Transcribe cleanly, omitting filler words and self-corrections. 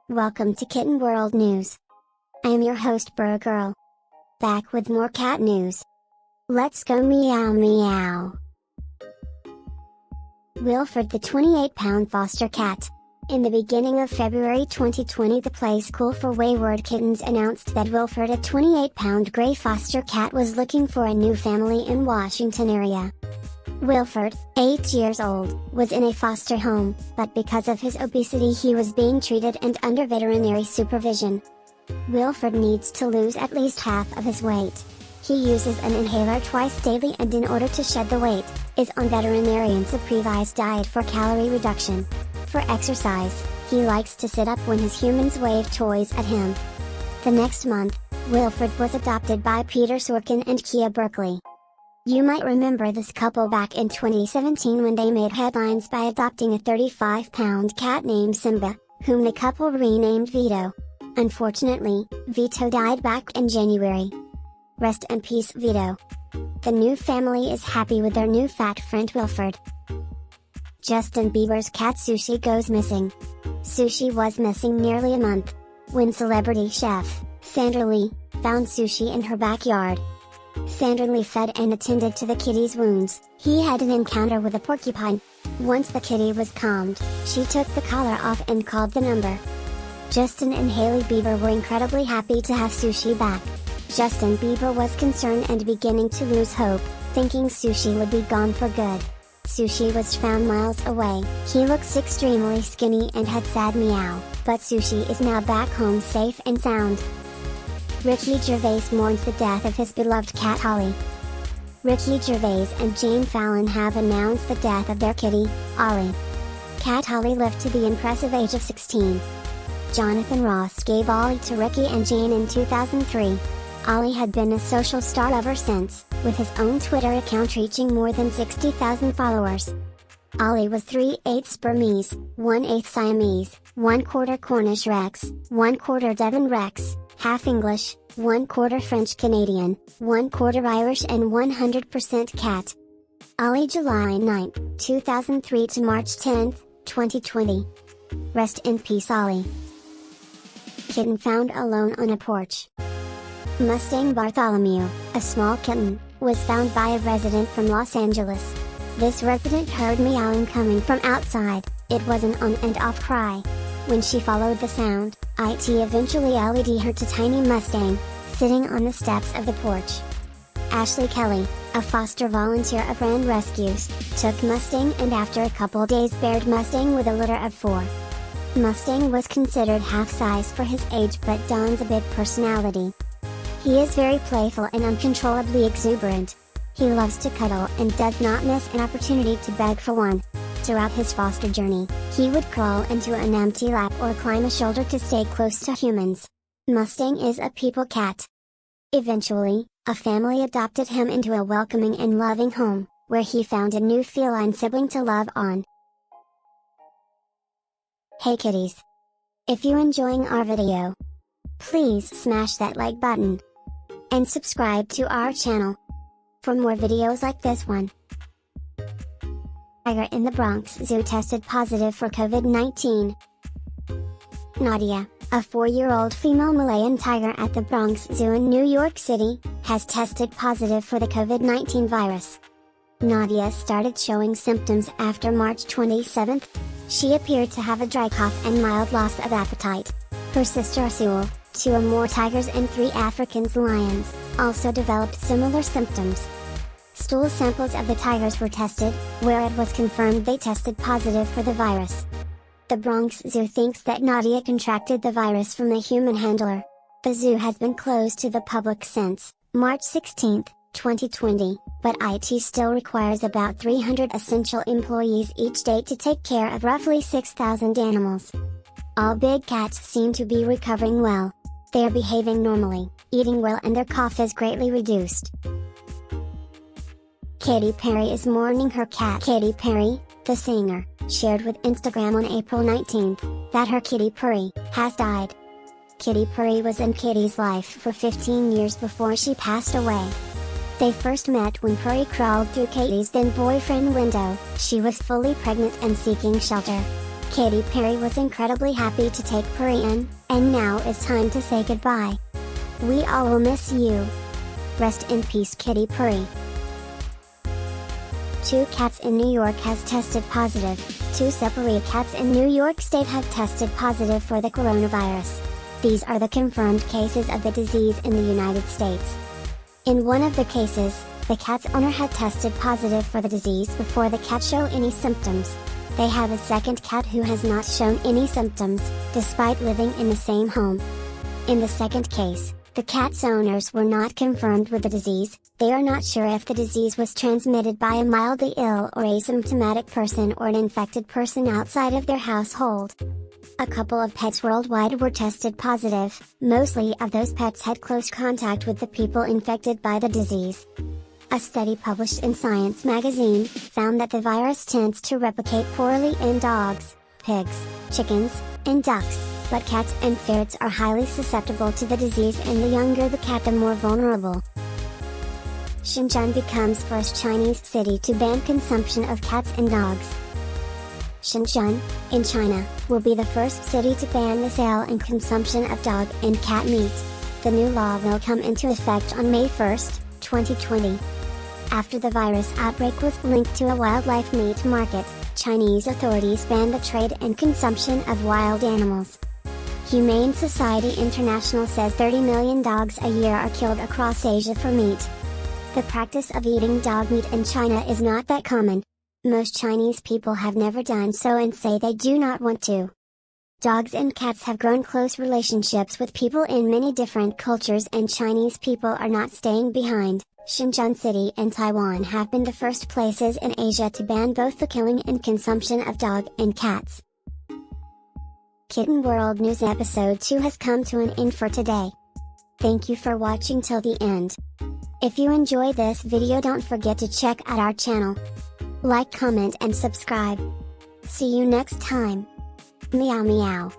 Welcome to Kitten-World News. I am your host Burr Girl. Back with more cat news. Let's go meow meow. Wilfred, the 28-pound foster cat. In the beginning of February 2020, the Play School for Wayward Kittens announced that Wilfred, a 28-pound gray foster cat, was looking for a new family in Washington area. Wilfred, 8 years old, was in a foster home, but because of his obesity he was being treated and under veterinary supervision. Wilfred needs to lose at least half of his weight. He uses an inhaler twice daily and, in order to shed the weight, is on veterinarian supervised diet for calorie reduction. For exercise, he likes to sit up when his humans wave toys at him. The next month, Wilfred was adopted by Peter Sorkin and Kia Berkeley. You might remember this couple back in 2017 when they made headlines by adopting a 35-pound cat named Simba, whom the couple renamed Vito. Unfortunately, Vito died back in January. Rest in peace, Vito. The new family is happy with their new fat friend Wilfred. Justin Bieber's cat Sushi goes missing. Sushi was missing nearly a month, when celebrity chef Sandra Lee found Sushi in her backyard. Sandra Lee fed and attended to the kitty's wounds. He had an encounter with a porcupine. Once the kitty was calmed, she took the collar off and called the number. Justin and Hailey Bieber were incredibly happy to have Sushi back. Justin Bieber was concerned and beginning to lose hope, thinking Sushi would be gone for good. Sushi was found miles away. He looks extremely skinny and had sad meow, but Sushi is now back home safe and sound. Ricky Gervais mourns the death of his beloved cat Holly. Ricky Gervais and Jane Fallon have announced the death of their kitty, Ollie. Cat Holly lived to the impressive age of 16. Jonathan Ross gave Ollie to Ricky and Jane in 2003. Ollie had been a social star ever since, with his own Twitter account reaching more than 60,000 followers. Ollie was 3/8 Burmese, 1/8 Siamese, 1/4 Cornish Rex, 1/4 Devon Rex, half English, 1/4 French Canadian, 1/4 Irish and 100% cat. Ollie, July 9, 2003 to March 10, 2020. Rest in peace, Ollie. Kitten found alone on a porch. Mustang Bartholomew, a small kitten, was found by a resident from Los Angeles. This resident heard meowing coming from outside. It was an on and off cry. When she followed the sound, it eventually led her to tiny Mustang, sitting on the steps of the porch. Ashley Kelly, a foster volunteer of Ran Rescues, took Mustang and after a couple days paired Mustang with a litter of 4. Mustang was considered half-size for his age but dons a big personality. He is very playful and uncontrollably exuberant. He loves to cuddle and does not miss an opportunity to beg for one. Throughout his foster journey, he would crawl into an empty lap or climb a shoulder to stay close to humans. Mustang is a people cat. Eventually, a family adopted him into a welcoming and loving home, where he found a new feline sibling to love on. Hey kitties! If you're enjoying our video, please smash that like button and subscribe to our channel for more videos like this one. Tiger in the Bronx Zoo tested positive for COVID-19. Nadia, a 4-year-old female Malayan tiger at the Bronx Zoo in New York City, has tested positive for the COVID-19 virus. Nadia started showing symptoms after March 27. She appeared to have a dry cough and mild loss of appetite. Her sister Asul, 2 or more tigers and 3 African lions, also developed similar symptoms. Stool samples of the tigers were tested, where it was confirmed they tested positive for the virus. The Bronx Zoo thinks that Nadia contracted the virus from a human handler. The zoo has been closed to the public since March 16, 2020, but it still requires about 300 essential employees each day to take care of roughly 6,000 animals. All big cats seem to be recovering well. They are behaving normally, eating well, and their cough is greatly reduced. Katy Perry is mourning her cat. Katy Perry, the singer, shared with Instagram on April 19 that her kitty Purry has died. Kitty Purry was in Katy's life for 15 years before she passed away. They first met when Purry crawled through Katy's then boyfriend window. She was fully pregnant and seeking shelter. Katy Perry was incredibly happy to take Perry in, and now it's time to say goodbye. We all will miss you. Rest in peace, Katy Perry. 2 cats in New York has tested positive. 2 separate cats in New York State have tested positive for the coronavirus. These are the confirmed cases of the disease in the United States. In one of the cases, the cat's owner had tested positive for the disease before the cat showed any symptoms. They have a second cat who has not shown any symptoms, despite living in the same home. In the second case, the cat's owners were not confirmed with the disease. They are not sure if the disease was transmitted by a mildly ill or asymptomatic person or an infected person outside of their household. A couple of pets worldwide were tested positive. Mostly of those pets had close contact with the people infected by the disease. A study published in Science magazine found that the virus tends to replicate poorly in dogs, pigs, chickens, and ducks, but cats and ferrets are highly susceptible to the disease, and the younger the cat, the more vulnerable. Shenzhen becomes first Chinese city to ban consumption of cats and dogs. Shenzhen, in China, will be the first city to ban the sale and consumption of dog and cat meat. The new law will come into effect on May 1, 2020. After the virus outbreak was linked to a wildlife meat market, Chinese authorities banned the trade and consumption of wild animals. Humane Society International says 30 million dogs a year are killed across Asia for meat. The practice of eating dog meat in China is not that common. Most Chinese people have never done so and say they do not want to. Dogs and cats have grown close relationships with people in many different cultures, and Chinese people are not staying behind. Shenzhen City and Taiwan have been the first places in Asia to ban both the killing and consumption of dog and cats. Kitten-World News Episode 2 has come to an end for today. Thank you for watching till the end. If you enjoy this video, don't forget to check out our channel. Like, comment and subscribe. See you next time. Meow meow.